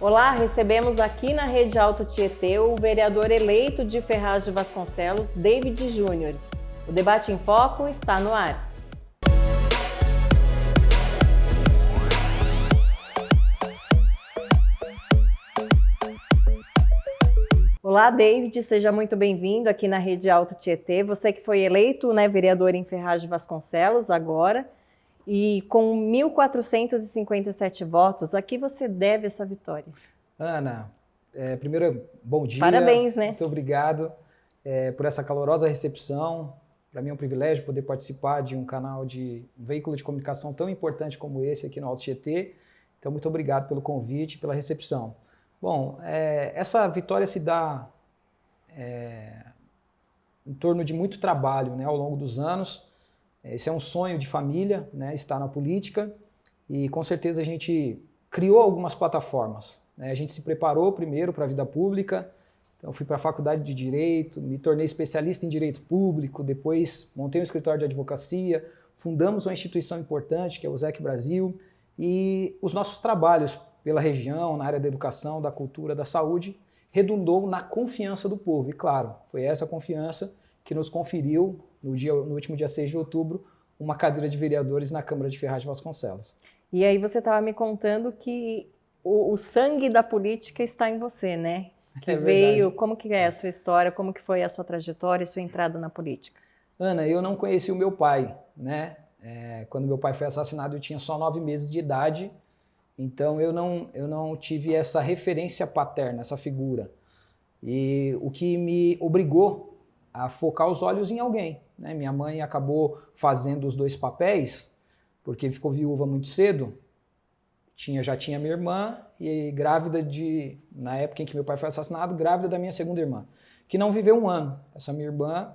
Olá, recebemos aqui na Rede Alto Tietê o vereador eleito de Ferraz de Vasconcelos, David Júnior. O Debate em Foco está no ar. Olá, David, seja muito bem-vindo aqui na Rede Alto Tietê. Você que foi eleito, vereador em Ferraz de Vasconcelos agora, e com 1.457 votos, a que você deve essa vitória? Ana, primeiro, bom dia. Parabéns, né? Muito obrigado por essa calorosa recepção. Para mim é um privilégio poder participar de um canal de um veículo de comunicação tão importante como esse aqui no Alto Tietê. Então, muito obrigado pelo convite, pela recepção. Bom, essa vitória se dá em torno de muito trabalho, né, ao longo dos anos. Esse é um sonho de família, né, estar na política, e com certeza a gente criou algumas plataformas, né? A gente se preparou primeiro para a vida pública, então fui para a faculdade de Direito, me tornei especialista em Direito Público, depois montei um escritório de advocacia, fundamos uma instituição importante, que é o ZEC Brasil, e os nossos trabalhos pela região, na área da educação, da cultura, da saúde, redundou na confiança do povo. E claro, foi essa confiança que nos conferiu, no último dia 6 de outubro, uma cadeira de vereadores na Câmara de Ferraz de Vasconcelos. E aí você estava me contando que o sangue da política está em você, né? Que veio, como que é a sua história, como que foi a sua trajetória e sua entrada na política? Ana, eu não conheci o meu pai, né? Quando meu pai foi assassinado, eu tinha só 9 meses de idade, então eu não tive essa referência paterna, essa figura. E o que me obrigou a focar os olhos em alguém, né? Minha mãe acabou fazendo os dois papéis, porque ficou viúva muito cedo, já tinha minha irmã e grávida na época em que meu pai foi assassinado, grávida da minha segunda irmã, que não viveu um ano. Essa minha irmã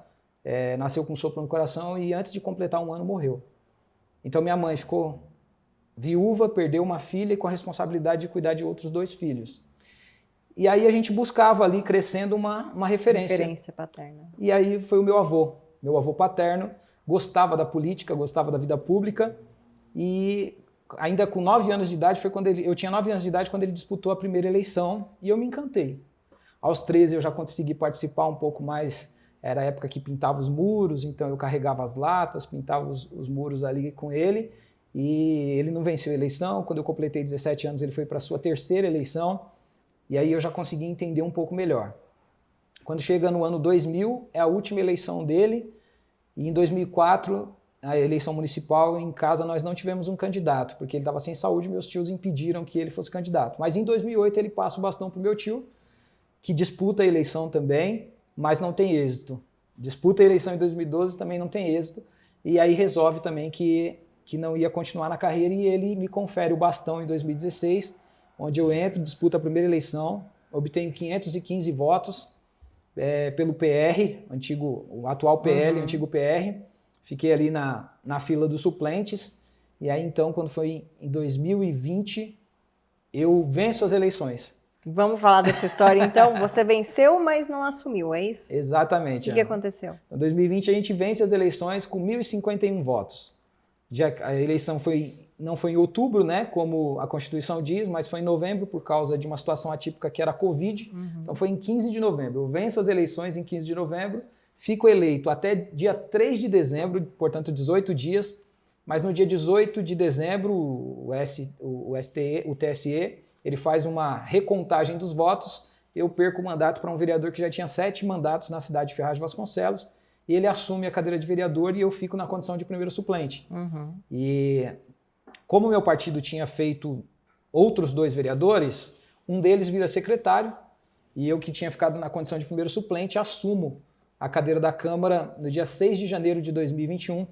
nasceu com um sopro no coração e antes de completar um ano morreu. Então minha mãe ficou viúva, perdeu uma filha e com a responsabilidade de cuidar de outros 2 filhos. E aí a gente buscava ali, crescendo, uma referência. Referência paterna. E aí foi o meu avô paterno, gostava da política, gostava da vida pública, e ainda com 9 anos de idade, eu tinha 9 anos de idade quando ele disputou a primeira eleição, e eu me encantei. Aos 13 eu já consegui participar um pouco mais, era a época que pintava os muros, então eu carregava as latas, pintava os muros ali com ele, e ele não venceu a eleição. Quando eu completei 17 anos, ele foi para a sua 3ª eleição, e aí eu já consegui entender um pouco melhor. Quando chega no ano 2000, é a última eleição dele, e em 2004, a eleição municipal, em casa nós não tivemos um candidato, porque ele estava sem saúde, meus tios impediram que ele fosse candidato. Mas em 2008 ele passa o bastão para o meu tio, que disputa a eleição também, mas não tem êxito. Disputa a eleição em 2012, também não tem êxito, e aí resolve também que não ia continuar na carreira, e ele me confere o bastão em 2016, onde eu entro, disputo a primeira eleição, obtenho 515 votos pelo PR, o atual PL, antigo PR, fiquei ali na fila dos suplentes, e aí então, quando foi em 2020, eu venço as eleições. Vamos falar dessa história então? Você venceu, mas não assumiu, é isso? Exatamente. O que aconteceu? Em 2020 a gente vence as eleições com 1.051 votos. A eleição não foi em outubro, né, como a Constituição diz, mas foi em novembro por causa de uma situação atípica que era a Covid. Então foi em 15 de novembro. Eu venço as eleições em 15 de novembro, fico eleito até dia 3 de dezembro, portanto 18 dias, mas no dia 18 de dezembro o TSE, ele faz uma recontagem dos votos, eu perco o mandato para um vereador que já tinha 7 mandatos na cidade de Ferraz de Vasconcelos, e ele assume a cadeira de vereador e eu fico na condição de primeiro suplente. E como o meu partido tinha feito outros 2 vereadores, um deles vira secretário, e eu que tinha ficado na condição de primeiro suplente, assumo a cadeira da Câmara no dia 6 de janeiro de 2021,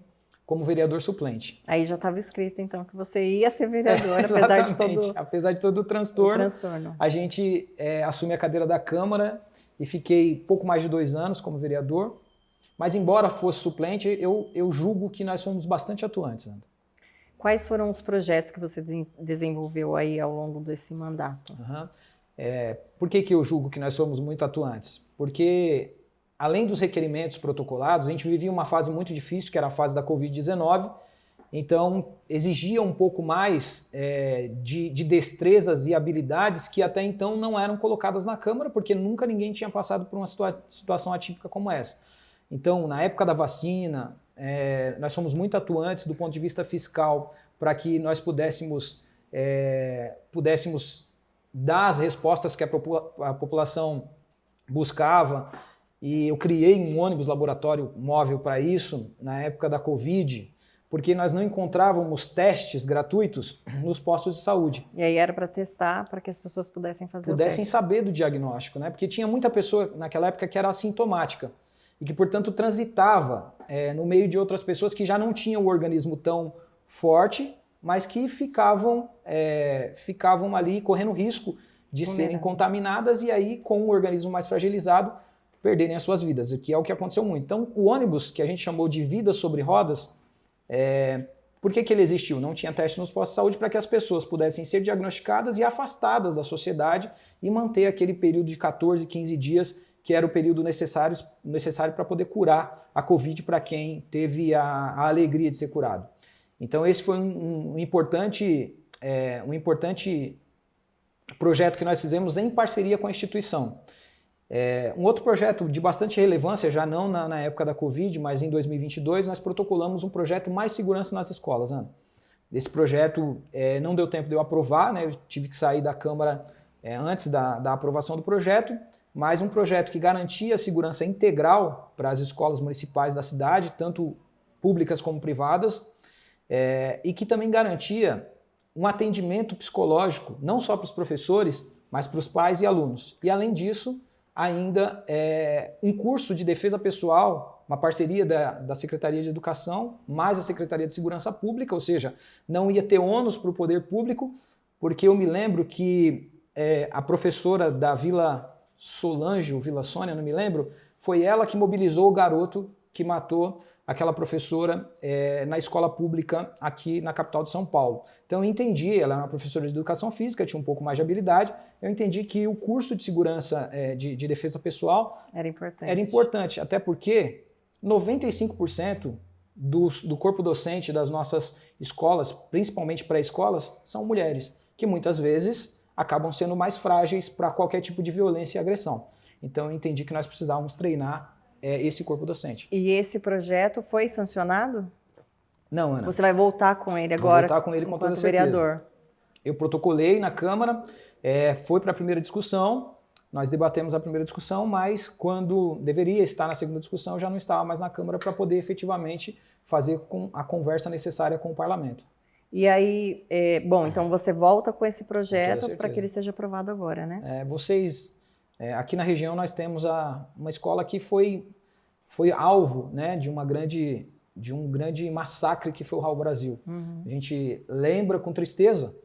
como vereador suplente. Aí já estava escrito, então, que você ia ser vereador, apesar de todo o transtorno. A gente assume a cadeira da Câmara e fiquei pouco mais de 2 anos como vereador, mas embora fosse suplente, eu julgo que nós fomos bastante atuantes, André. Quais foram os projetos que você desenvolveu aí ao longo desse mandato? Por que eu julgo que nós somos muito atuantes? Porque, além dos requerimentos protocolados, a gente vivia uma fase muito difícil, que era a fase da Covid-19, Então, exigia um pouco mais de destrezas e habilidades que até então não eram colocadas na Câmara, porque nunca ninguém tinha passado por uma situação atípica como essa. Então, na época da vacina, nós fomos muito atuantes do ponto de vista fiscal para que nós pudéssemos dar as respostas que a população buscava. E eu criei um ônibus laboratório móvel para isso na época da Covid, porque nós não encontrávamos testes gratuitos nos postos de saúde. E aí era para testar, para que as pessoas pudessem fazer o teste. Saber do diagnóstico, né? Porque tinha muita pessoa naquela época que era assintomática e que, portanto, transitava no meio de outras pessoas que já não tinham o organismo tão forte, mas que ficavam ali correndo risco de serem contaminadas e aí, com o organismo mais fragilizado, perderem as suas vidas, que é o que aconteceu muito. Então, o ônibus, que a gente chamou de Vida sobre Rodas, por que ele existiu? Não tinha teste nos postos de saúde para que as pessoas pudessem ser diagnosticadas e afastadas da sociedade e manter aquele período de 14, 15 dias, que era o período necessário para poder curar a Covid para quem teve a alegria de ser curado. Então esse foi um importante projeto que nós fizemos em parceria com a instituição. Um outro projeto de bastante relevância, já não na época da Covid, mas em 2022, nós protocolamos um projeto Mais Segurança nas Escolas, Ana. Esse projeto não deu tempo de eu aprovar, né? Eu tive que sair da Câmara antes da aprovação do projeto, mas um projeto que garantia a segurança integral para as escolas municipais da cidade, tanto públicas como privadas, e que também garantia um atendimento psicológico, não só para os professores, mas para os pais e alunos. E além disso, ainda um curso de defesa pessoal, uma parceria da Secretaria de Educação, mais a Secretaria de Segurança Pública, ou seja, não ia ter ônus para o poder público, porque eu me lembro que a professora da Vila Solange, ou Vila Sônia, não me lembro, foi ela que mobilizou o garoto que matou aquela professora na escola pública aqui na capital de São Paulo. Então eu entendi, ela era uma professora de educação física, tinha um pouco mais de habilidade, eu entendi que o curso de segurança de defesa pessoal era importante, até porque 95% do corpo docente das nossas escolas, principalmente pré-escolas, são mulheres, que muitas vezes acabam sendo mais frágeis para qualquer tipo de violência e agressão. Então eu entendi que nós precisávamos treinar esse corpo docente. E esse projeto foi sancionado? Não, Ana. Você vai voltar com ele agora? Vou voltar com ele com toda certeza. Vereador. Eu protocolei na Câmara, foi para a primeira discussão, nós debatemos a primeira discussão, mas quando deveria estar na segunda discussão, eu já não estava mais na Câmara para poder efetivamente fazer a conversa necessária com o Parlamento. E aí, então você volta com esse projeto para que ele seja aprovado agora, né? Aqui na região nós temos uma escola que foi alvo, né, de um grande massacre que foi o Raul Brasil. Uhum. A gente lembra com tristeza,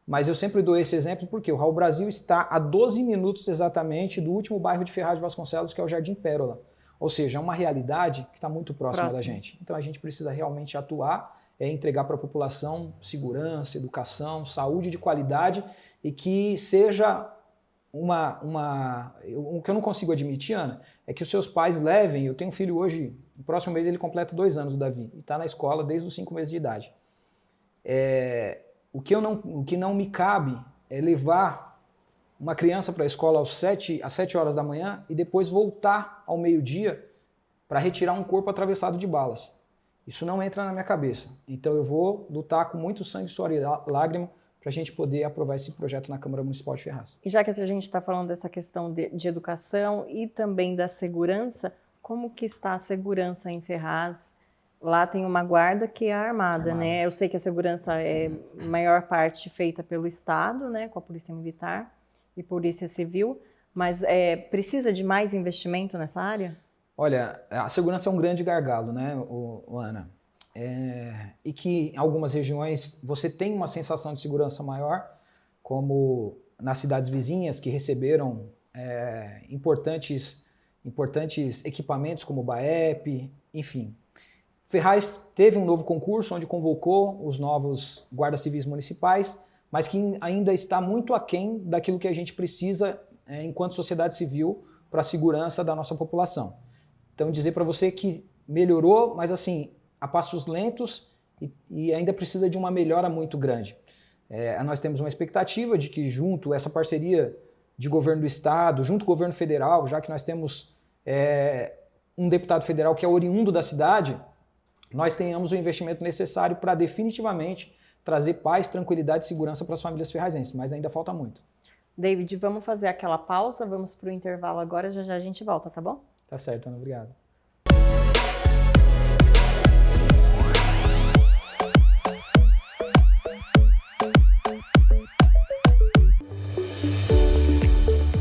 mas eu sempre dou esse exemplo porque o Raul Brasil está a 12 minutos exatamente do último bairro de Ferraz de Vasconcelos, que é o Jardim Pérola. Ou seja, é uma realidade que está muito próxima da gente. Então a gente precisa realmente atuar, entregar para a população segurança, educação, saúde de qualidade e que seja o que eu não consigo admitir, Ana, é que os seus pais levem, eu tenho um filho hoje, no próximo mês ele completa 2 anos, o Davi, e está na escola desde os 5 meses de idade. O que não me cabe é levar uma criança para a escola às 7 horas da manhã e depois voltar ao meio-dia para retirar um corpo atravessado de balas. Isso não entra na minha cabeça. Então eu vou lutar com muito sangue, suor e lágrima para a gente poder aprovar esse projeto na Câmara Municipal de Ferraz. E já que a gente está falando dessa questão de educação e também da segurança, como que está a segurança em Ferraz? Lá tem uma guarda que é armada, né? Eu sei que a segurança é maior parte feita pelo Estado, né? Com a Polícia Militar e Polícia Civil, mas precisa de mais investimento nessa área? Olha, a segurança é um grande gargalo, né, Ana? E que em algumas regiões você tem uma sensação de segurança maior, como nas cidades vizinhas que receberam importantes equipamentos como o BAEP, enfim. Ferraz teve um novo concurso onde convocou os novos guardas civis municipais, mas que ainda está muito aquém daquilo que a gente precisa enquanto sociedade civil para a segurança da nossa população. Então dizer para você que melhorou, mas assim, a passos lentos e ainda precisa de uma melhora muito grande. Nós temos uma expectativa de que junto essa parceria de governo do estado, junto com o governo federal, já que nós temos um deputado federal que é oriundo da cidade, nós tenhamos o investimento necessário para definitivamente trazer paz, tranquilidade e segurança para as famílias ferrazenses, mas ainda falta muito. David, vamos fazer aquela pausa, vamos para o intervalo agora, já já a gente volta, tá bom? Tá certo, Ana, obrigado.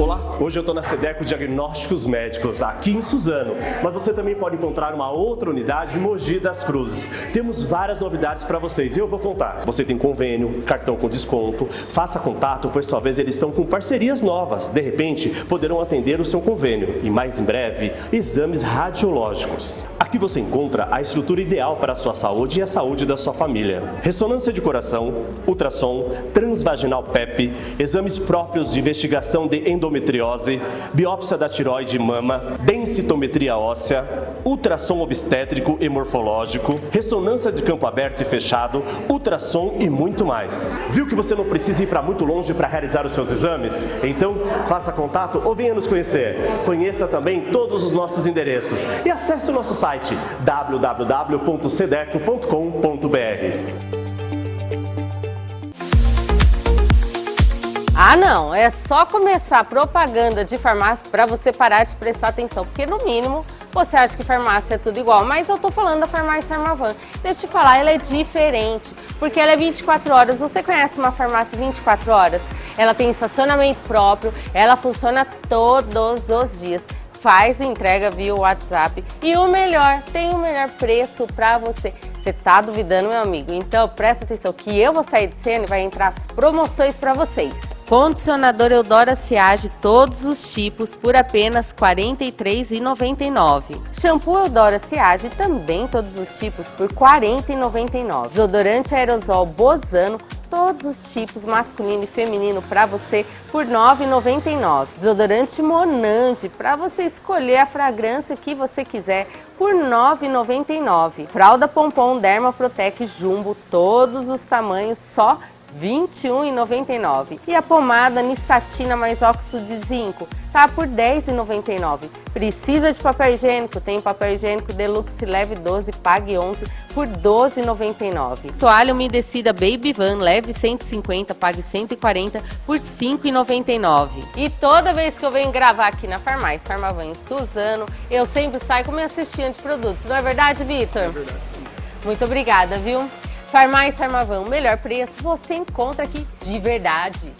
Olá, hoje eu estou na Sedeco Diagnósticos Médicos, aqui em Suzano, mas você também pode encontrar uma outra unidade em Mogi das Cruzes. Temos várias novidades para vocês e eu vou contar. Você tem convênio, cartão com desconto, faça contato, pois talvez eles estão com parcerias novas. De repente, poderão atender o seu convênio e mais em breve, exames radiológicos. Aqui você encontra a estrutura ideal para a sua saúde e a saúde da sua família. Ressonância de coração, ultrassom, transvaginal PEP, exames próprios de investigação de endometriose, biópsia da tireoide e mama, densitometria óssea, ultrassom obstétrico e morfológico, ressonância de campo aberto e fechado, ultrassom e muito mais. Viu que você não precisa ir para muito longe para realizar os seus exames? Então, faça contato ou venha nos conhecer. Conheça também todos os nossos endereços e acesse o nosso site www.sedeco.com.br. Ah, não, é só começar a propaganda de farmácia para você parar de prestar atenção, porque no mínimo você acha que farmácia é tudo igual, mas eu tô falando da farmácia Armavan. Deixa eu te falar, ela é diferente, porque ela é 24 horas. Você conhece uma farmácia 24 horas? Ela tem estacionamento próprio, ela funciona todos os dias. Faz entrega via WhatsApp e o melhor, tem o melhor preço para você. Você tá duvidando, meu amigo? Então presta atenção que eu vou sair de cena e vai entrar as promoções para vocês. Condicionador Eudora Ciage, todos os tipos, por apenas R$ 43,99. Shampoo Eudora Ciage, também todos os tipos, por R$ 40,99. Desodorante aerosol Bozano, todos os tipos, masculino e feminino, para você por R$ 9,99. Desodorante Monange, para você escolher a fragrância que você quiser, por R$ 9,99. Fralda Pompom Dermaprotec Jumbo, todos os tamanhos, só R$ 21,99. E a pomada Nistatina mais óxido de zinco tá por R$ 10,99. Precisa de papel higiênico? Tem papel higiênico Deluxe Leve 12, pague 11 por R$ 12,99. Toalha umedecida Baby Van Leve 150, pague 140 por R$ 5,99. E toda vez que eu venho gravar aqui na farmácia Farmavan em Suzano, eu sempre saio com minha cestinha de produtos. Não é verdade, Vitor? É verdade, sim. Muito obrigada, viu? Farmácia Armavan, o melhor preço você encontra aqui de verdade.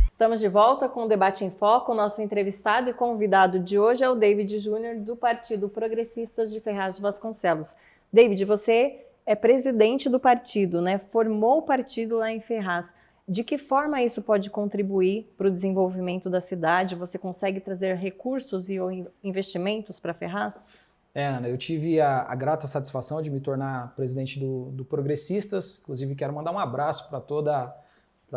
Estamos de volta com o Debate em Foco. O nosso entrevistado e convidado de hoje é o David Júnior, do Partido Progressistas de Ferraz de Vasconcelos. David, você é presidente do partido, né? Formou o partido lá em Ferraz. De que forma isso pode contribuir para o desenvolvimento da cidade? Você consegue trazer recursos e investimentos para Ferraz? Ana, eu tive a grata satisfação de me tornar presidente do Progressistas. Inclusive, quero mandar um abraço para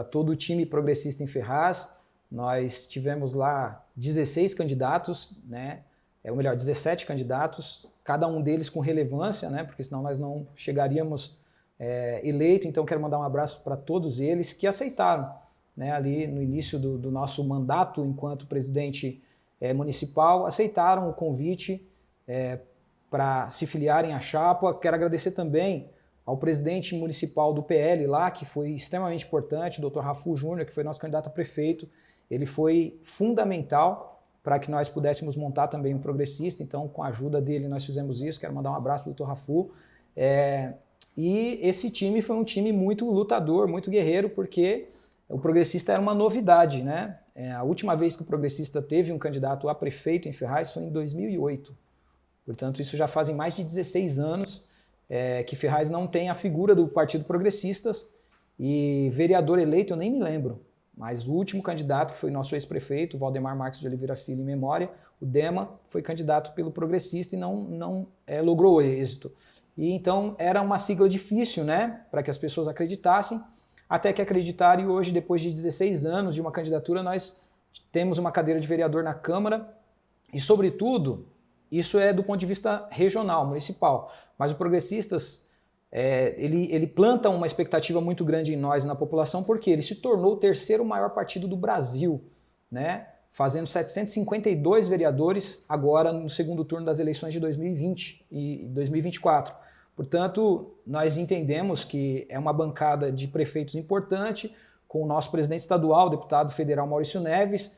todo o time progressista em Ferraz. Nós tivemos lá 16 candidatos, né? Ou melhor, 17 candidatos, cada um deles com relevância, né? Porque senão nós não chegaríamos eleito. Então quero mandar um abraço para todos eles que aceitaram, né, ali no início do nosso mandato enquanto presidente municipal, aceitaram o convite para se filiarem à chapa. Quero agradecer também ao presidente municipal do PL lá, que foi extremamente importante, o Dr. Rafu Júnior, que foi nosso candidato a prefeito. Ele foi fundamental para que nós pudéssemos montar também um progressista. Então, com a ajuda dele, nós fizemos isso. Quero mandar um abraço para o Dr. Rafu. E esse time foi um time muito lutador, muito guerreiro, porque o Progressista era uma novidade, né? A última vez que o Progressista teve um candidato a prefeito em Ferraz foi em 2008. Portanto, isso já fazem mais de 16 anos que Ferraz não tem a figura do Partido Progressistas, e vereador eleito eu nem me lembro, mas o último candidato, que foi nosso ex-prefeito, Valdemar Marques de Oliveira Filho, em memória, o Dema, foi candidato pelo Progressista e não logrou êxito. E então era uma sigla difícil, né, para que as pessoas acreditassem, até que acreditaram, e hoje, depois de 16 anos de uma candidatura, nós temos uma cadeira de vereador na Câmara, e sobretudo, isso é do ponto de vista regional, municipal, mas o Progressistas, ele planta uma expectativa muito grande em nós, na população, porque ele se tornou o terceiro maior partido do Brasil, né? Fazendo 752 vereadores agora no segundo turno das eleições de 2020 e 2024. Portanto, nós entendemos que é uma bancada de prefeitos importante, com o nosso presidente estadual, o deputado federal Maurício Neves,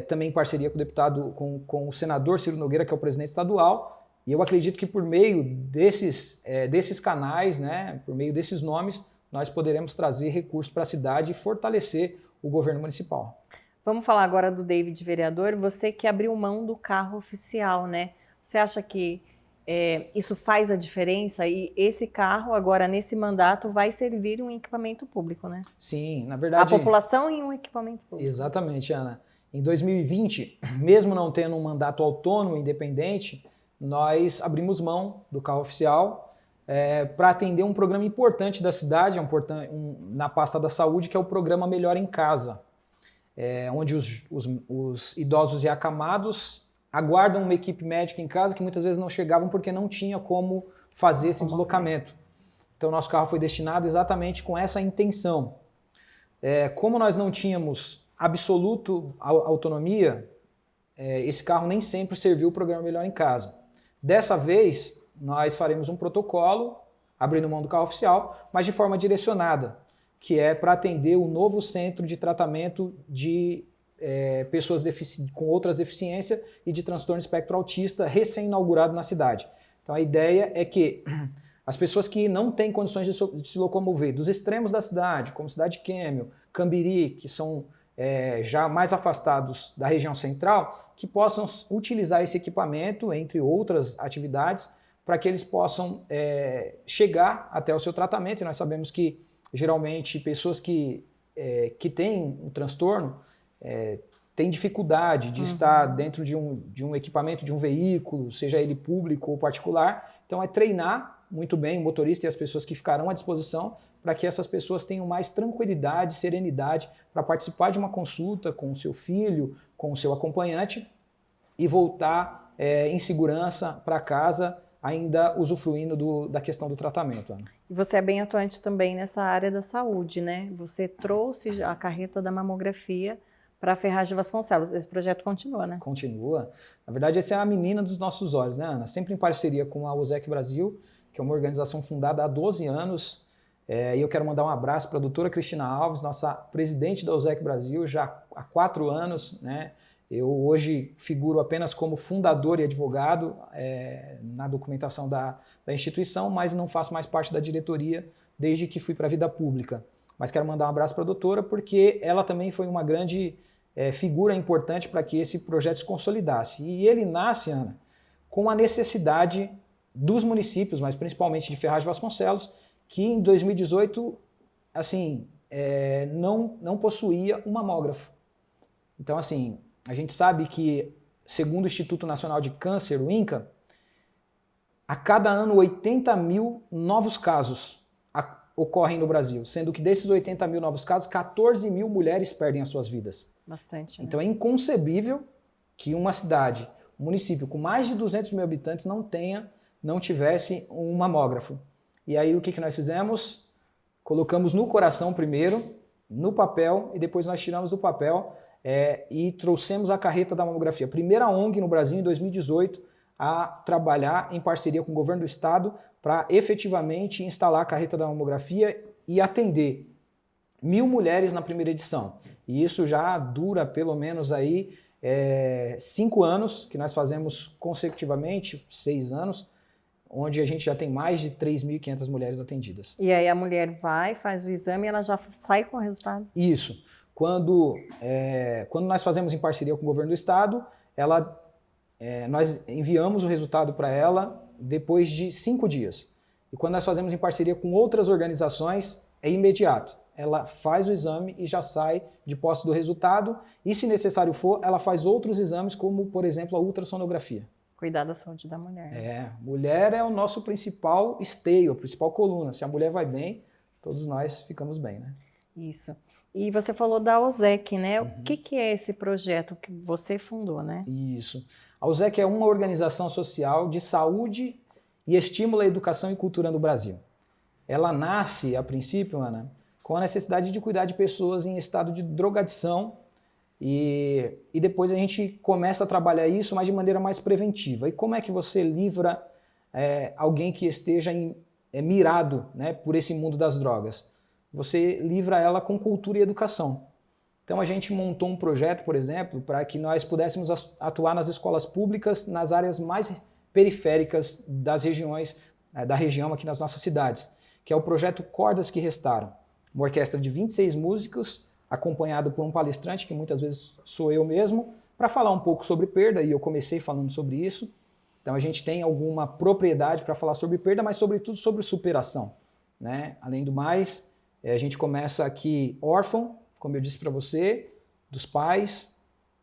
também em parceria com o deputado, com o senador Ciro Nogueira, que é o presidente estadual, e eu acredito que por meio desses canais, né, por meio desses nomes, nós poderemos trazer recursos para a cidade e fortalecer o governo municipal. Vamos falar agora do David, vereador, você que abriu mão do carro oficial, né? Você acha que isso faz a diferença? E esse carro, agora nesse mandato, vai servir um equipamento público, né? Sim, na verdade... A população em um equipamento público. Exatamente, Ana. Em 2020, mesmo não tendo um mandato autônomo, independente, nós abrimos mão do carro oficial para atender um programa importante da cidade, na pasta da saúde, que é o programa Melhor em Casa, onde os idosos e acamados aguardam uma equipe médica em casa que muitas vezes não chegavam porque não tinha como fazer esse deslocamento. Então, nosso carro foi destinado exatamente com essa intenção. Como nós não tínhamos absoluta autonomia, esse carro nem sempre serviu o programa Melhor em Casa. Dessa vez, nós faremos um protocolo, abrindo mão do carro oficial, mas de forma direcionada, que é para atender o novo centro de tratamento de pessoas com outras deficiências e de transtorno espectro autista, recém-inaugurado na cidade. Então a ideia é que as pessoas que não têm condições de se locomover dos extremos da cidade, como Cidade Quêmio, Cambiri, que são já mais afastados da região central, que possam utilizar esse equipamento, entre outras atividades, para que eles possam chegar até o seu tratamento. E nós sabemos que, geralmente, pessoas que têm um transtorno têm dificuldade de estar dentro de um equipamento, de um veículo, seja ele público ou particular. Então, é treinar muito bem o motorista e as pessoas que ficarão à disposição para que essas pessoas tenham mais tranquilidade, serenidade para participar de uma consulta com o seu filho, com o seu acompanhante e voltar em segurança para casa, ainda usufruindo da questão do tratamento, Ana. E você é bem atuante também nessa área da saúde, né? Você trouxe a carreta da mamografia para a Ferraz Vasconcelos. Esse projeto continua, né? Continua. Na verdade, essa é a menina dos nossos olhos, né, Ana? Sempre em parceria com a USEC Brasil, que é uma organização fundada há 12 anos. E eu quero mandar um abraço para a doutora Cristina Alves, nossa presidente da USEC Brasil, já há 4 anos, né? Eu hoje figuro apenas como fundador e advogado na documentação da instituição, mas não faço mais parte da diretoria desde que fui para a vida pública. Mas quero mandar um abraço para a doutora, porque ela também foi uma grande figura importante para que esse projeto se consolidasse. E ele nasce, Ana, com a necessidade dos municípios, mas principalmente de Ferraz de Vasconcelos, que em 2018 assim, não possuía um mamógrafo. Então, assim, a gente sabe que, segundo o Instituto Nacional de Câncer, o INCA, a cada ano 80 mil novos casos ocorrem no Brasil, sendo que desses 80 mil novos casos, 14 mil mulheres perdem as suas vidas. Bastante, né? Então é inconcebível que uma cidade, um município com mais de 200 mil habitantes não tivesse um mamógrafo. E aí o que nós fizemos? Colocamos no coração primeiro, no papel, e depois nós tiramos do papel e trouxemos a carreta da mamografia. Primeira ONG no Brasil, em 2018, a trabalhar em parceria com o governo do estado para efetivamente instalar a carreta da mamografia e atender 1.000 mulheres na primeira edição. E isso já dura pelo menos aí 5 anos, que nós fazemos consecutivamente, 6 anos, onde a gente já tem mais de 3.500 mulheres atendidas. E aí a mulher vai, faz o exame e ela já sai com o resultado? Isso. Quando nós fazemos em parceria com o governo do estado, nós enviamos o resultado para ela depois de 5 dias. E quando nós fazemos em parceria com outras organizações, é imediato. Ela faz o exame e já sai de posse do resultado. E, se necessário for, ela faz outros exames, como, por exemplo, a ultrassonografia. Cuidar da saúde da mulher. Mulher é o nosso principal esteio, a principal coluna. Se a mulher vai bem, todos nós ficamos bem, né? Isso. E você falou da OSEC, né? O que é esse projeto que você fundou, né? Isso. A OSEC é uma organização social de saúde e estímulo à educação e cultura no Brasil. Ela nasce, a princípio, Ana, com a necessidade de cuidar de pessoas em estado de drogadição e depois a gente começa a trabalhar isso, mas de maneira mais preventiva. E como é que você livra alguém que esteja mirado, né, por esse mundo das drogas? Você livra ela com cultura e educação. Então a gente montou um projeto, por exemplo, para que nós pudéssemos atuar nas escolas públicas, nas áreas mais periféricas das regiões, da região aqui nas nossas cidades, que é o projeto Cordas que Restaram. Uma orquestra de 26 músicos, acompanhado por um palestrante, que muitas vezes sou eu mesmo, para falar um pouco sobre perda, e eu comecei falando sobre isso. Então a gente tem alguma propriedade para falar sobre perda, mas sobretudo sobre superação, né? Além do mais, a gente começa aqui órfão, como eu disse para você, dos pais,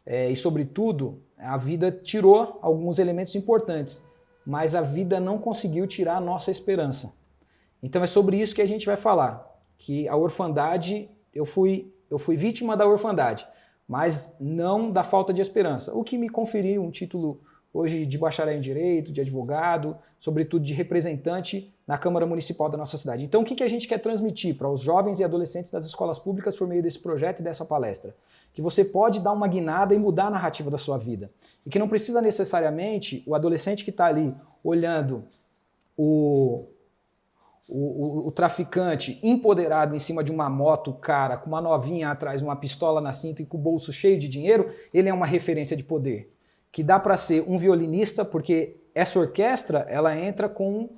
e sobretudo a vida tirou alguns elementos importantes, mas a vida não conseguiu tirar a nossa esperança. Então é sobre isso que a gente vai falar, que a orfandade, eu fui vítima da orfandade, mas não da falta de esperança, o que me conferiu um título hoje de bacharel em Direito, de advogado, sobretudo de representante na Câmara Municipal da nossa cidade. Então o que a gente quer transmitir para os jovens e adolescentes das escolas públicas por meio desse projeto e dessa palestra? Que você pode dar uma guinada e mudar a narrativa da sua vida. E que não precisa necessariamente o adolescente que está ali olhando o traficante empoderado em cima de uma moto cara, com uma novinha atrás, uma pistola na cinta e com o bolso cheio de dinheiro, ele é uma referência de poder. Que dá para ser um violinista, porque essa orquestra ela entra com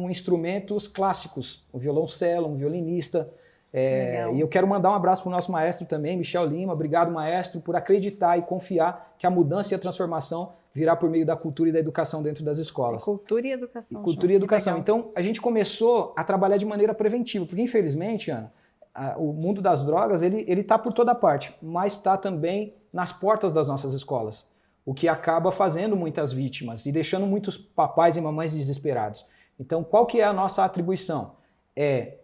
instrumentos clássicos, um violoncelo, um violinista. E eu quero mandar um abraço para o nosso maestro também, Michel Lima. Obrigado, maestro, por acreditar e confiar que a mudança e a transformação virá por meio da cultura e da educação dentro das escolas. Cultura e educação. Cultura e educação. Então, a gente começou a trabalhar de maneira preventiva, porque infelizmente, Ana, o mundo das drogas ele está por toda parte, mas está também nas portas das nossas escolas, o que acaba fazendo muitas vítimas e deixando muitos papais e mamães desesperados. Então, qual que é a nossa atribuição? É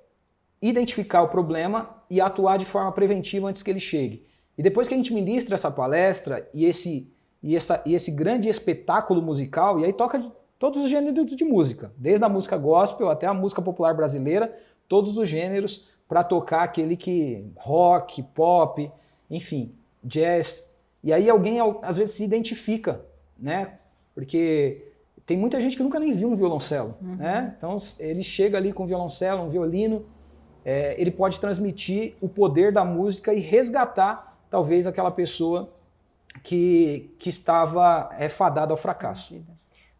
identificar o problema e atuar de forma preventiva antes que ele chegue. E depois que a gente ministra essa palestra e esse grande espetáculo musical, e aí toca de todos os gêneros de música, desde a música gospel até a música popular brasileira, todos os gêneros para tocar aquele que rock, pop, enfim, jazz. E aí alguém às vezes se identifica, né? Porque tem muita gente que nunca nem viu um violoncelo, né? Então ele chega ali com um violoncelo, um violino, ele pode transmitir o poder da música e resgatar talvez aquela pessoa que estava fadada ao fracasso.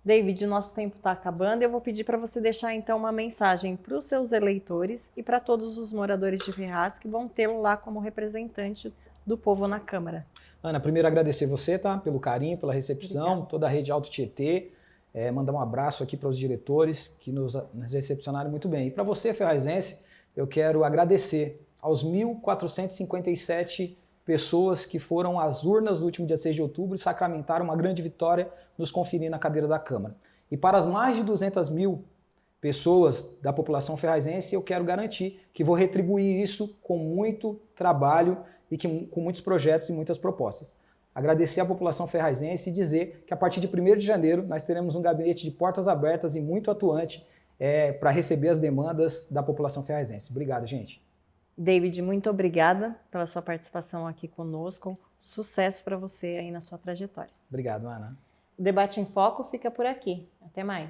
David, nosso tempo está acabando. Eu vou pedir para você deixar então uma mensagem para os seus eleitores e para todos os moradores de Ferraz que vão tê-lo lá como representante do povo na Câmara. Ana, primeiro agradecer você, tá? Pelo carinho, pela recepção, obrigada. Toda a Rede Alto Tietê. Mandar um abraço aqui para os diretores que nos recepcionaram muito bem. E para você, ferrazense, eu quero agradecer aos 1.457 pessoas que foram às urnas no último dia 6 de outubro e sacramentaram uma grande vitória nos conferindo na cadeira da Câmara. E para as mais de 200 mil pessoas da população ferrazense, eu quero garantir que vou retribuir isso com muito trabalho e com muitos projetos e muitas propostas. Agradecer à população ferrazense e dizer que a partir de 1º de janeiro nós teremos um gabinete de portas abertas e muito atuante para receber as demandas da população ferrazense. Obrigado, gente. David, muito obrigada pela sua participação aqui conosco. Sucesso para você aí na sua trajetória. Obrigado, Ana. O Debate em Foco fica por aqui. Até mais.